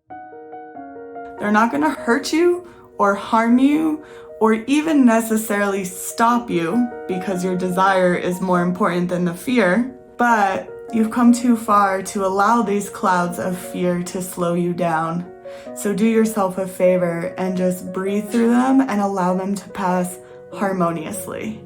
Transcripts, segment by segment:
They're not going to hurt you or harm you or even necessarily stop you because your desire is more important than the fear, but you've come too far to allow these clouds of fear to slow you down. So do yourself a favor and just breathe through them and allow them to pass harmoniously.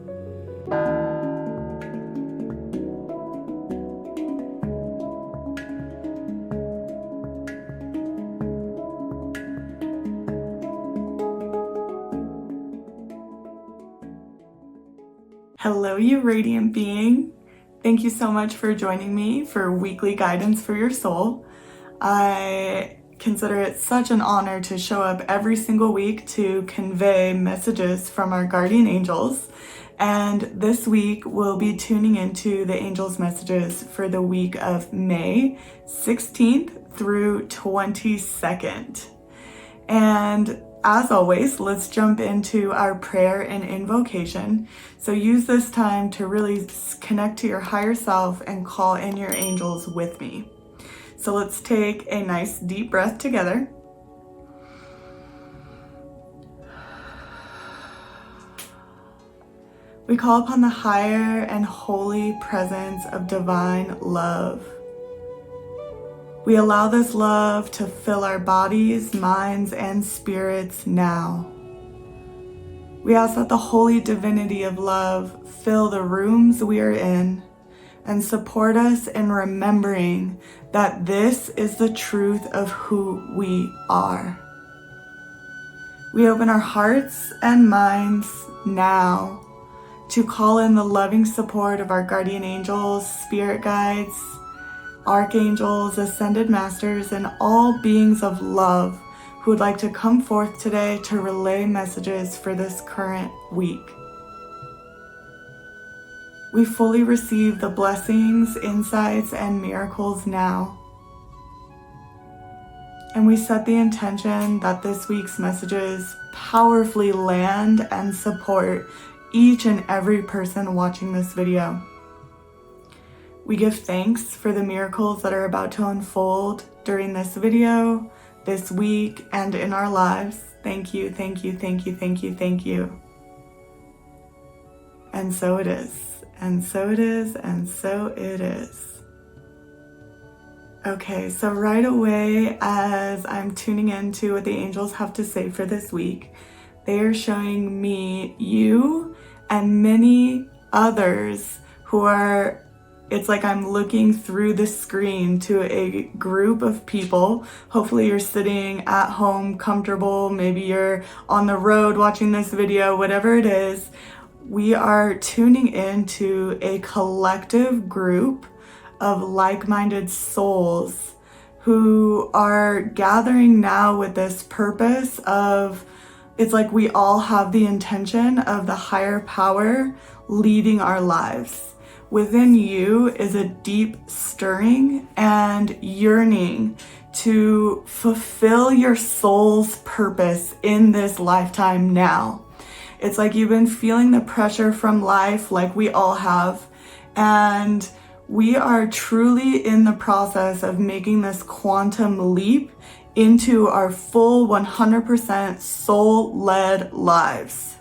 Hello, you radiant being. Thank you so much for joining me for weekly guidance for your soul. I consider it such an honor to show up every single week to convey messages from our guardian angels. And this week we'll be tuning into the angels' messages for the week of May 16th through 22nd. And as always, let's jump into our prayer and invocation. So use this time to really connect to your higher self and call in your angels with me. So let's take a nice deep breath together. We call upon the higher and holy presence of divine love. We allow this love to fill our bodies, minds, and spirits now. We ask that the holy divinity of love fill the rooms we are in and support us in remembering that this is the truth of who we are. We open our hearts and minds now to call in the loving support of our guardian angels, spirit guides, archangels, ascended masters, and all beings of love who would like to come forth today to relay messages for this current week. We fully receive the blessings, insights, and miracles now. And we set the intention that this week's messages powerfully land and support each and every person watching this video. We give thanks for the miracles that are about to unfold during this video, this week, and in our lives. Thank you, thank you, thank you, thank you, thank you. And so it is, and so it is, and so it is. Okay, so right away, as I'm tuning into what the angels have to say for this week, they are showing me you and many others who are, it's like I'm looking through the screen to a group of people. Hopefully you're sitting at home comfortable. Maybe you're on the road watching this video, whatever it is. We are tuning into a collective group of like-minded souls who are gathering now with this purpose of, it's like we all have the intention of the higher power leading our lives. Within you is a deep stirring and yearning to fulfill your soul's purpose in this lifetime now. It's like you've been feeling the pressure from life like we all have, and we are truly in the process of making this quantum leap into our full 100% soul-led lives.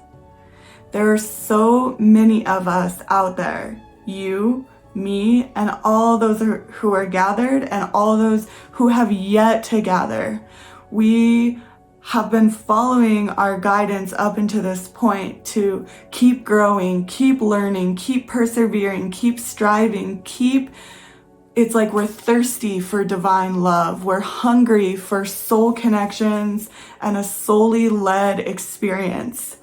There are so many of us out there. You, me, and all those who are gathered and all those who have yet to gather. We have been following our guidance up into this point to keep growing, keep learning, keep persevering, keep striving, it's like we're thirsty for divine love. We're hungry for soul connections and a soully led experience.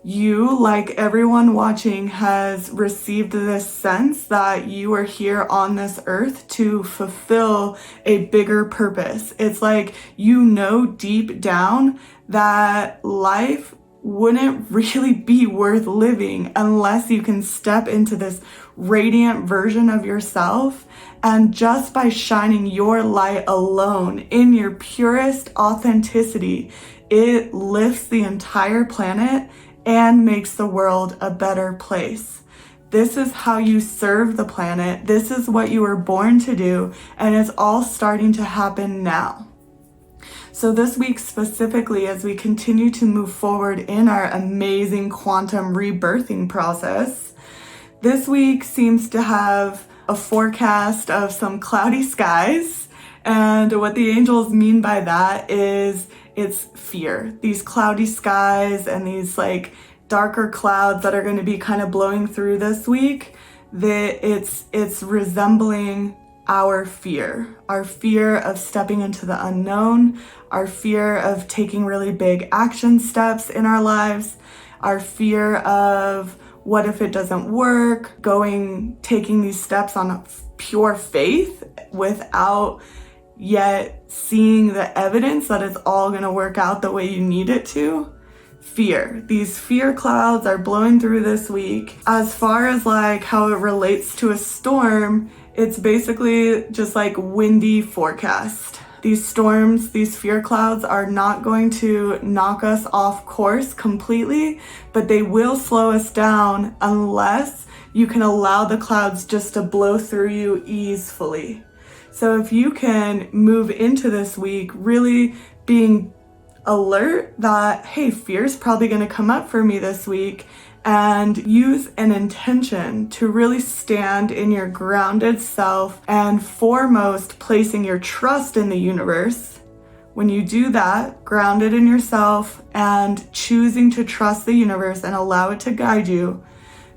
You, like everyone watching, has received this sense that you are here on this earth to fulfill a bigger purpose. It's like you know deep down that life wouldn't really be worth living unless you can step into this radiant version of yourself. And just by shining your light alone in your purest authenticity, it lifts the entire planet and makes the world a better place. This is how you serve the planet. This is what you were born to do, and it's all starting to happen now. So this week specifically, as we continue to move forward in our amazing quantum rebirthing process, this week seems to have a forecast of some cloudy skies. And what the angels mean by that is it's fear. These cloudy skies and these like darker clouds that are going to be kind of blowing through this week, that it's resembling our fear of stepping into the unknown, our fear of taking really big action steps in our lives, our fear of what if it doesn't work, taking these steps on pure faith without yet seeing the evidence that it's all going to work out the way you need it to. Fear. These fear clouds are blowing through this week. As far as like how it relates to a storm, it's basically just like windy forecast. These storms, these fear clouds are not going to knock us off course completely, but they will slow us down unless you can allow the clouds just to blow through you easily. So if you can move into this week really being alert that, hey, fear is probably going to come up for me this week, and use an intention to really stand in your grounded self and foremost placing your trust in the universe. When you do that, grounded in yourself and choosing to trust the universe and allow it to guide you,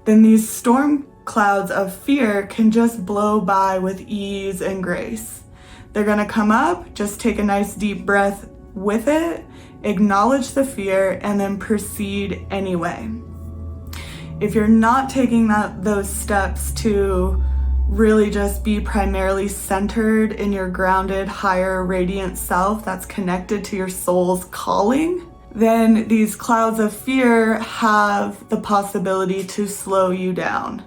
then these storm clouds of fear can just blow by with ease and grace. They're going to come up, just take a nice deep breath with it, acknowledge the fear, and then proceed anyway. If you're not taking those steps to really just be primarily centered in your grounded, higher, radiant self that's connected to your soul's calling, then these clouds of fear have the possibility to slow you down.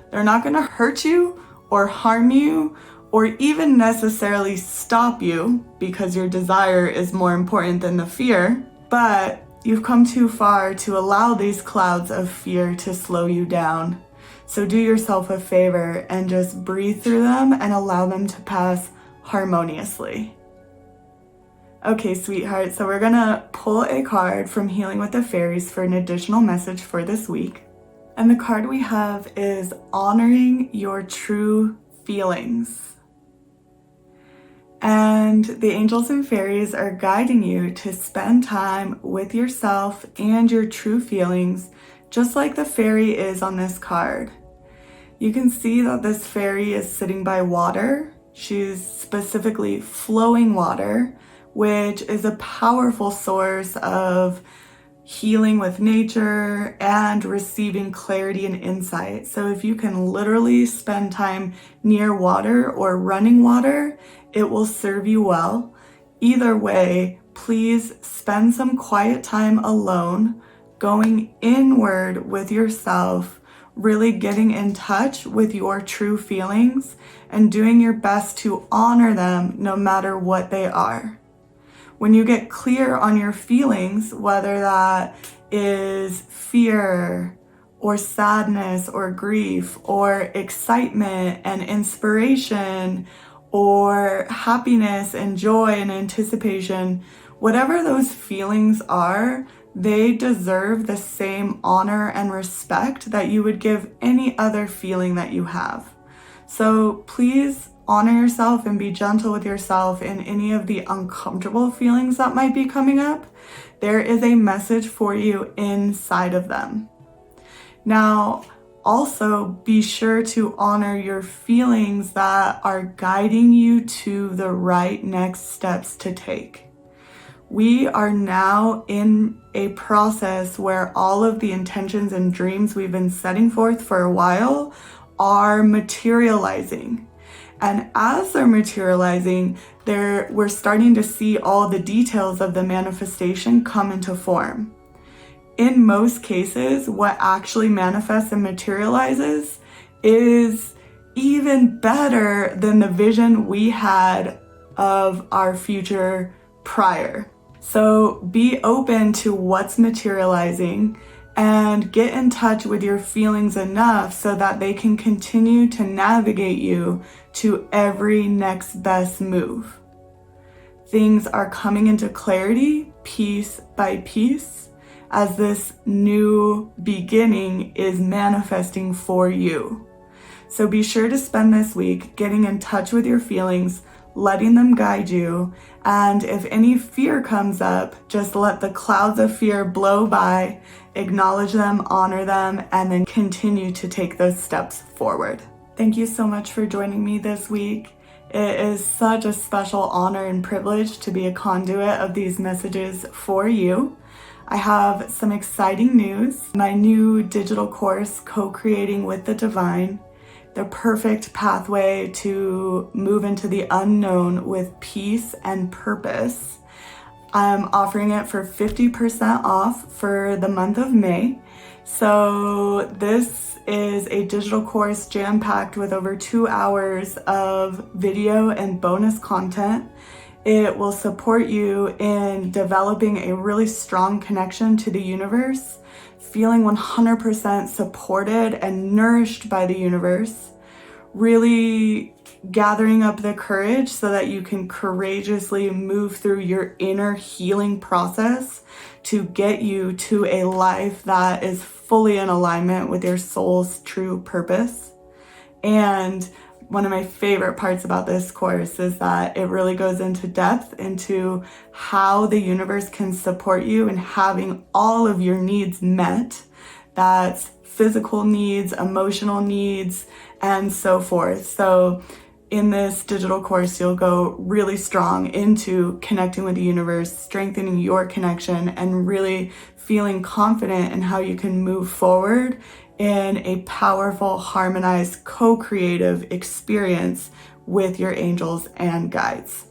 They're not going to hurt you or harm you or even necessarily stop you because your desire is more important than the fear, but you've come too far to allow these clouds of fear to slow you down. So do yourself a favor and just breathe through them and allow them to pass harmoniously. Okay, sweetheart, so we're gonna pull a card from Healing with the Fairies for an additional message for this week. And the card we have is Honoring Your True Feelings. And the angels and fairies are guiding you to spend time with yourself and your true feelings, just like the fairy is on this card. You can see that this fairy is sitting by water. She's specifically flowing water, which is a powerful source of healing with nature and receiving clarity and insight. So if you can literally spend time near water or running water, it will serve you well. Either way, please spend some quiet time alone, going inward with yourself, really getting in touch with your true feelings and doing your best to honor them no matter what they are. When you get clear on your feelings, whether that is fear or sadness or grief or excitement and inspiration or happiness and joy and anticipation, whatever those feelings are, they deserve the same honor and respect that you would give any other feeling that you have. So please honor yourself and be gentle with yourself in any of the uncomfortable feelings that might be coming up. There is a message for you inside of them. Now, also be sure to honor your feelings that are guiding you to the right next steps to take. We are now in a process where all of the intentions and dreams we've been setting forth for a while are materializing. And as they're materializing, we're starting to see all the details of the manifestation come into form. In most cases, what actually manifests and materializes is even better than the vision we had of our future prior. So be open to what's materializing and get in touch with your feelings enough so that they can continue to navigate you to every next best move. things are coming into clarity piece by piece as this new beginning is manifesting for you. So be sure to spend this week getting in touch with your feelings, letting them guide you, and if any fear comes up, just let the clouds of fear blow by, acknowledge them, honor them, and then continue to take those steps forward. Thank you so much for joining me this week. It is such a special honor and privilege to be a conduit of these messages for you. I have some exciting news. My new digital course, Co-Creating with the Divine, the perfect pathway to move into the unknown with peace and purpose. I'm offering it for 50% off for the month of May. So this is a digital course jam-packed with over 2 hours of video and bonus content. It will support you in developing a really strong connection to the universe, feeling 100% supported and nourished by the universe, really gathering up the courage so that you can courageously move through your inner healing process to get you to a life that is fully in alignment with your soul's true purpose. And one of my favorite parts about this course is that it really goes into depth into how the universe can support you in having all of your needs met. That's physical needs, emotional needs, and so forth. So in this digital course, you'll go really strong into connecting with the universe, strengthening your connection, and really feeling confident in how you can move forward in a powerful, harmonized, co-creative experience with your angels and guides.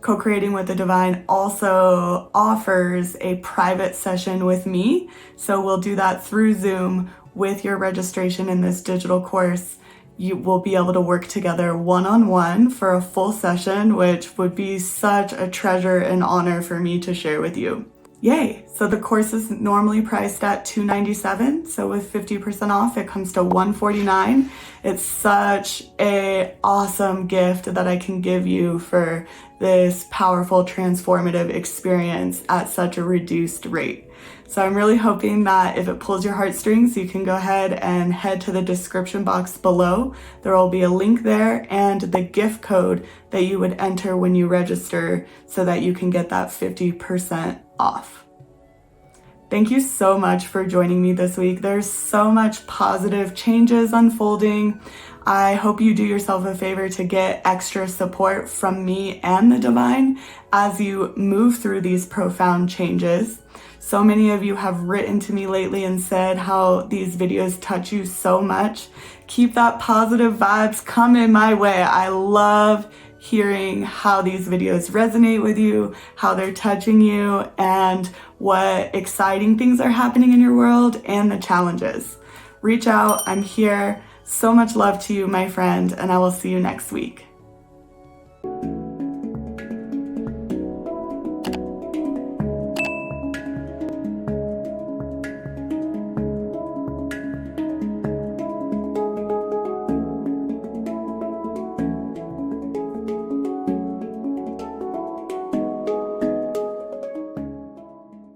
Co-Creating with the Divine also offers a private session with me. So we'll do that through Zoom with your registration in this digital course. You will be able to work together one-on-one for a full session, which would be such a treasure and honor for me to share with you. Yay! So the course is normally priced at $297. So with 50% off, it comes to $149. It's such an awesome gift that I can give you for this powerful, transformative experience at such a reduced rate. So I'm really hoping that if it pulls your heartstrings, you can go ahead and head to the description box below. There will be a link there and the gift code that you would enter when you register so that you can get that 50% off. Thank you so much for joining me this week. There's so much positive changes unfolding. I hope you do yourself a favor to get extra support from me and the divine as you move through these profound changes. So many of you have written to me lately and said how these videos touch you so much. Keep that positive vibes coming my way. I love hearing how these videos resonate with you, how they're touching you, and what exciting things are happening in your world and the challenges. Reach out, I'm here. So much love to you, my friend, and I will see you next week.